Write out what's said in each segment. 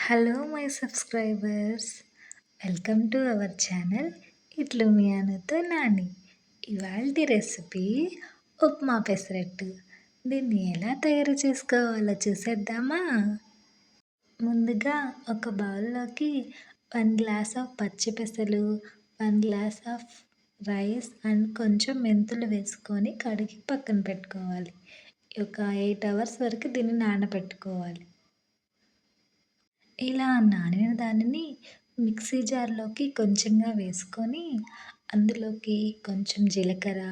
Hello my subscribers, welcome to our channel ఇట్లు మీ అనుతో నాని. ఇవాల్టి recipe upma pesarattu. దీన్ని ఎలా తయారు చేసుకోవాలో చూసేద్దామా? ముందుగా ఒక బౌల్లోకి 1 గ్లాస్ ఆఫ్ పచ్చి పెసలు, 1 గ్లాస్ ఆఫ్ రైస్ అండ్ కొంచెం మెంతులు వేసుకొని కడిగి పక్కన పెట్టుకోవాలి. ఒక 8 అవర్స్ వరకు దీన్ని నానబెట్టుకోవాలి. ఇలా నానిన దానిని మిక్సీ జార్లోకి కొంచెంగా వేసుకొని అందులోకి కొంచెం జీలకర్ర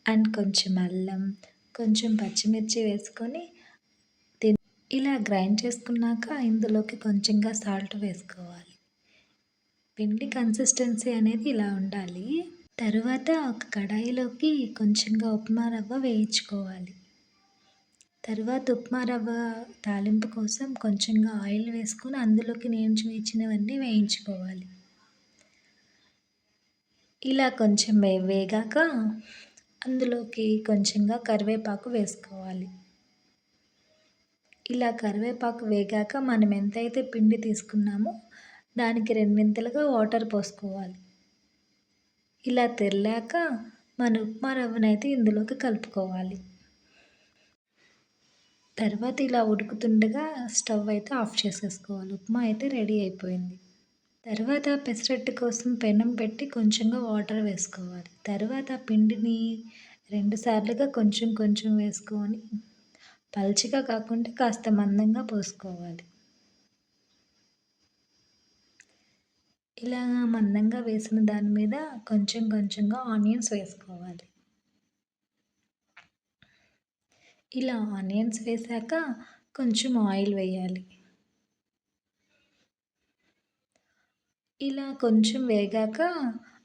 అండ్ కొంచెం అల్లం, కొంచెం పచ్చిమిర్చి వేసుకొని ఇలా గ్రైండ్ చేసుకున్నాక ఇందులోకి కొంచెంగా సాల్ట్ వేసుకోవాలి. పిండి కన్సిస్టెన్సీ అనేది ఇలా ఉండాలి. తరువాత ఒక కడాయిలోకి కొంచెంగా ఉప్మా రవ్వ వేయించుకోవాలి. తర్వాత ఉప్మా రవ్వ తాలింపు కోసం కొంచెంగా ఆయిల్ వేసుకొని అందులోకి నేను చూపించినవన్నీ వేయించుకోవాలి. ఇలా కొంచెం వేగాక అందులోకి కొంచెంగా కరివేపాకు వేసుకోవాలి. ఇలా కరివేపాకు వేగాక మనం ఎంతైతే పిండి తీసుకున్నామో దానికి రెండింతలుగా వాటర్ పోసుకోవాలి. ఇలా తెరలాక మన ఉప్మా రవ్వనైతే ఇందులోకి కలుపుకోవాలి. తర్వాత ఇలా ఉడుకుతుండగా స్టవ్ అయితే ఆఫ్ చేసేసుకోవాలి. ఉప్మా అయితే రెడీ అయిపోయింది. తర్వాత పెసరట్టు కోసం పెనం పెట్టి కొంచెంగా వాటర్ వేసుకోవాలి. తర్వాత పిండిని 2 సార్లుగా కొంచెం కొంచెం వేసుకొని పల్చగా కాకుండా కాస్త మందంగా పోసుకోవాలి. ఇలా మందంగా వేసిన దాని మీద కొంచెం కొంచెంగా ఆనియన్స్ వేసుకోవాలి. ఇలా ఆనియన్స్ వేసాక కొంచెం ఆయిల్ వేయాలి. ఇలా కొంచెం వేగాక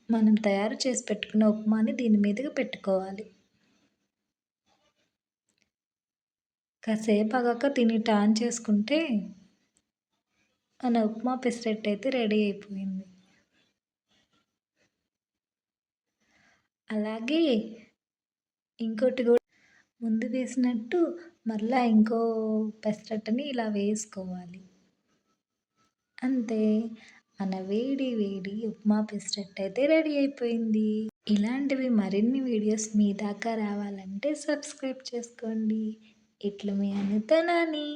మనం తయారు చేసి పెట్టుకున్న ఉప్మాని దీని మీదకి పెట్టుకోవాలి. కాసేపు ఆగాక తిని టర్న్ చేసుకుంటే మన ఉప్మా పెసరట్టు అయితే రెడీ అయిపోయింది. అలాగే ఇంకోటి కూడా ముందు వేసినట్టు మళ్ళీ ఇంకో పెసరట్టుని ఇలా వేసుకోవాలి. అంతే, మన వేడి వేడి ఉప్మా పెసరట్టు అయితే రెడీ అయిపోయింది. ఇలాంటివి మరిన్ని వీడియోస్ మీ దాకా రావాలంటే సబ్స్క్రైబ్ చేసుకోండి. ఇట్లు మీ అనుతో నాని.